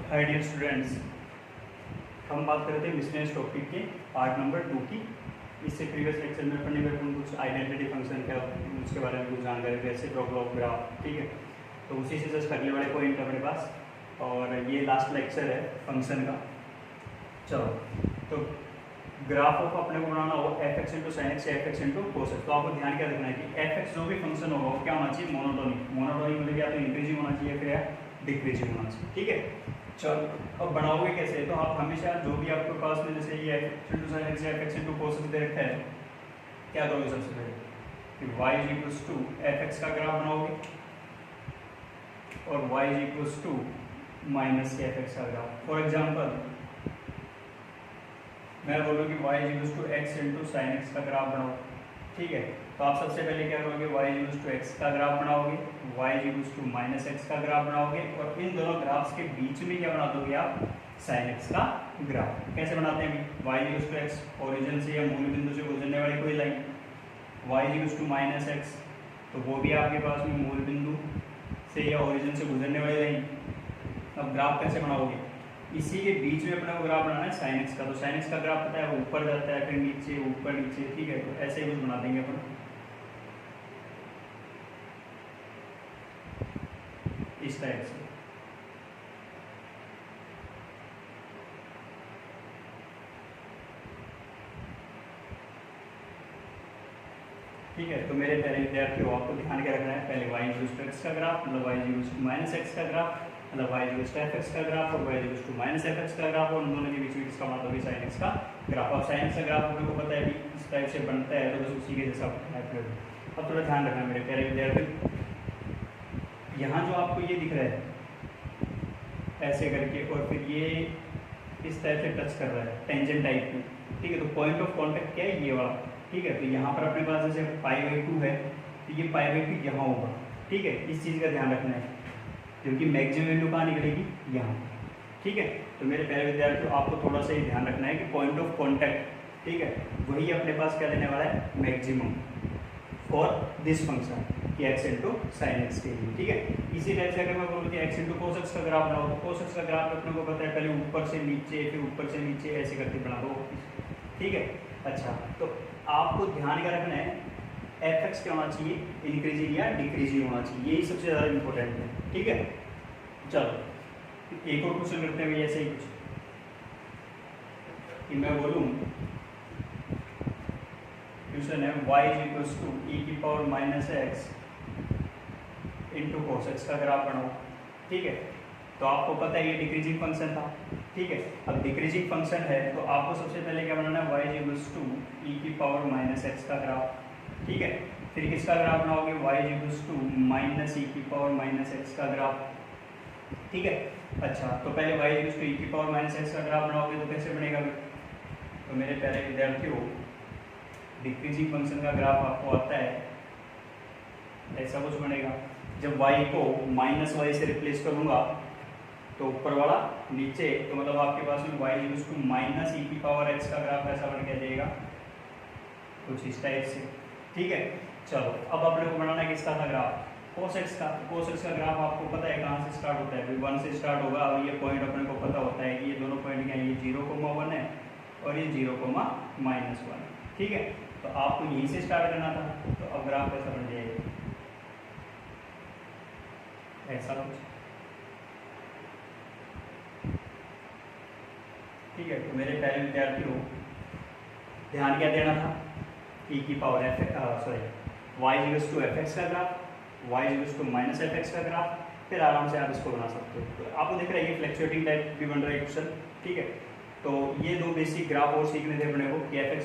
Hi dear students, हम बात कर रहे थे मिसलेनियस टॉपिक के पार्ट नंबर 2 की। इससे प्रीवियस लेक्चर में पढ़ने में हम कुछ आइडेंटिटी फंक्शन क्या उसके बारे में कुछ जानकारी जैसे प्रोग्राम ग्राफ, ठीक है। तो उसी से जस्ट अगले वाले पॉइंट अपने पास, और ये लास्ट लेक्चर है फंक्शन का। चलो, तो ग्राफ ऑफ अपने को बनाना हो f x into sine x या f x into cos x. तो आपको ध्यान क्या रखना है कि एफ एक्स जो भी फंक्शन होगा वो क्या होना चाहिए, मोनोटोनिक। मोनोटोनिक मतलब या तो इंक्रीजिंग होना चाहिए फिर या डिक्रीजिंग होना चाहिए, ठीक है। चलो, अब बनाओगे कैसे, तो आप हमेशा जो भी आपके पास में जैसे ये एफ इंटू साइन एक्स या f x into cos x दे रखा है, क्या करोगे सबसे पहले कि y is equals to f x का ग्राफ बनाओगे और y is equals to minus f x का ग्राफ। फॉर एग्जाम्पल मैं बोलूँ कि y is equals to x into sine x का ग्राफ बनाओ, ठीक है। तो आप सबसे पहले क्या करोगे, y is equals to x का ग्राफ बनाओगे, y is equals to minus x का ग्राफ बनाओगे, और इन दोनों ग्राफ्स के बीच में क्या बना दोगे आप, साइन एक्स का ग्राफ। कैसे बनाते हैं अभी, y is equals to x, origin से या मूल बिंदु से गुजरने वाली कोई line, y is equals to minus x, तो वो भी आपके पास में मूल बिंदु से या ओरिजिन से गुजरने वाली लाइन। अब ग्राफ कैसे बनाओगे, इसी के बीच में अपने को ग्राफ बनाना है साइन एक्स का। तो साइन एक्स का ग्राफ पता है वो ऊपर जाता है फिर नीचे ऊपर नीचे, ठीक है। तो ऐसे ही कुछ बना देंगे अपन इस टाइप से, ठीक है। तो मेरे पहले विद्यार्थियों आपको ध्यान क्या रखना है, पहले y इक्वल्स टू एक्स का ग्राफ मतलब y equals to minus x का ग्राफ मतलब y equals to f x का ग्राफ और y equals to minus f x का ग्राफ, और उन दोनों के बीच में किसका मतलब भी साइन एक्स का ग्राफ। अब साइन एक्स का ग्राफ आपको पता है कि इस टाइप से बनता है, तो बस उसी के जैसा बनता है। फिर अब थोड़ा ध्यान रखना मेरे प्यारे विद्यार्थी, यहाँ जो आपको ये दिख रहा है ऐसे करके और फिर ये इस टाइप से टच कर रहा है टेंजेंट टाइप में, ठीक है। तो पॉइंट ऑफ कॉन्टेक्ट क्या है, ये वाला, ठीक है। तो यहाँ पर अपने पास जैसे π/2 है तो ये π/2 यहाँ होगा, ठीक है। इस चीज़ का ध्यान रखना है क्योंकि मैक्सिमम वैल्यू कहाँ निकलेगी, यहाँ, ठीक है। तो मेरे प्यारे विद्यार्थियों आपको थोड़ा सा ये ध्यान रखना है कि पॉइंट ऑफ कॉन्टैक्ट, ठीक है, वही अपने पास क्या लेने वाला है, मैक्सिमम फॉर दिस फंक्शन कि एक्स इंटू साइन एक्स के लिए, ठीक है। इसी टाइप से अगर मैं बोलूँ कि एक्स इंटू कोस एक्स का ग्राफ बनाओ, तो कोस एक्स का ग्राफ अपने को पता है पहले ऊपर से नीचे फिर ऊपर से नीचे ऐसे करके बना दो, ठीक है। अच्छा, तो आपको ध्यान क्या रखना है, एफ एक्स क्या होना चाहिए, इंक्रीजिंग या डिक्रीजिंग होना चाहिए, यही सबसे ज़्यादा इंपॉर्टेंट है, ठीक है। चलो एक और क्वेश्चन करते हैं ऐसे ही कुछ कि मैं बोलूँ क्वेश्चन है y is equals to e की power minus x into cos x का ग्राफ बनाओ, ठीक है। तो आपको पता है ये डिक्रीजिंग फंक्शन था, ठीक है। अब डिक्रीजिंग फंक्शन है तो आपको सबसे पहले क्या बनाना है, y is equals to e की पावर माइनस एक्स का ग्राफ, ठीक है। फिर किसका ग्राफ बनाओगे, y is equals to minus e की पावर माइनस एक्स का ग्राफ, ठीक है। अच्छा, तो पहले y is equals to e की पावर माइनस एक्स का ग्राफ बनाओगे तो कैसे बनेगा, तो मेरे पहले विद्यार्थियों डिक्रीजिंग फंक्शन का ग्राफ आपको आता है ऐसा कुछ बनेगा। जब y को माइनस वाई से रिप्लेस करूंगा तो ऊपर वाला नीचे, तो मतलब आपके पास में y equals to minus e की पावर एक्स का ग्राफ ऐसा बन के जाएगा कुछ इस टाइप से, ठीक है। चलो, अब अपने को बनाना है किसका था ग्राफ, कोस एक्स का। कोस एक्स का ग्राफ आपको पता है कहाँ से स्टार्ट होता है, 1 से स्टार्ट होगा। और ये पॉइंट अपने को पता होता है कि ये दोनों पॉइंट क्या है, ये 0,1 है और ये 0,-1, ठीक है। तो आपको यहीं से स्टार्ट करना था, तो अब ग्राफ कैसा बन जाएगा, ऐसा कुछ, ठीक है। तो मेरे प्यारे विद्यार्थियों ध्यान क्या देना था, ई की power y equals to f x का graph, y equals to minus f x का ग्राफ, फिर आराम से आप इसको बना सकते हो। तो आपको दिख रहा है ये फ्लैक्चुएटिंग टाइप भी बन रहा है क्वेश्चन, ठीक है। तो ये दो बेसिक ग्राफ और सीखने थे अपने को कि एफ एक्स